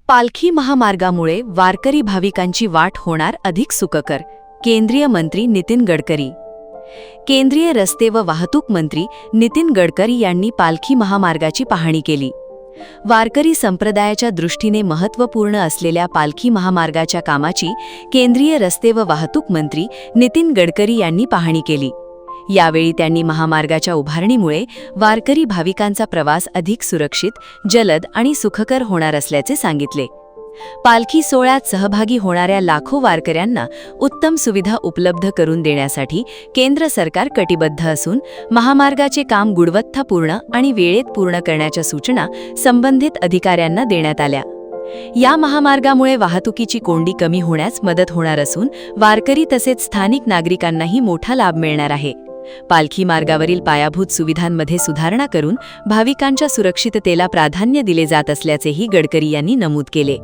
पालखी महामार्गामुळे वारकरी भाविकांची वाट होणार अधिक सुखकर. केंद्रीय मंत्री नितीन गडकरी. केंद्रीय रस्ते व वाहतूक मंत्री नितीन गडकरी यांनी पालखी महामार्गाची पाहणी केली. वारकरी संप्रदायाच्या दृष्टीने महत्त्वपूर्ण असलेल्या पालखी महामार्गाच्या कामाची केंद्रीय रस्ते व वाहतूक मंत्री नितीन गडकरी यांनी पाहणी केली. यावेळी त्यांनी महामार्गाच्या उभारणीमुळे वारकरी भाविकांचा प्रवास अधिक सुरक्षित, जलद आणि सुखकर होणार असल्याचे सांगितले. पालखी सोहळ्यात सहभागी होणाऱ्या लाखो वारकऱ्यांना उत्तम सुविधा उपलब्ध करून देण्यासाठी केंद्र सरकार कटिबद्ध असून महामार्गाचे काम गुणवत्तापूर्ण आणि वेळेत पूर्ण करण्याच्या सूचना संबंधित अधिकाऱ्यांना देण्यात आल्या. या महामार्गामुळे वाहतुकीची कोंडी कमी होण्यास मदत होणार असून वारकरी तसेच स्थानिक नागरिकांनाही मोठा लाभ मिळणार आहे. पालखी मार्गावरील पायाभूत सुविधांमध्ये सुधारणा करून भाविकांच्या सुरक्षिततेला प्राधान्य दिले जात असल्याचेही गडकरी यांनी नमूद केले.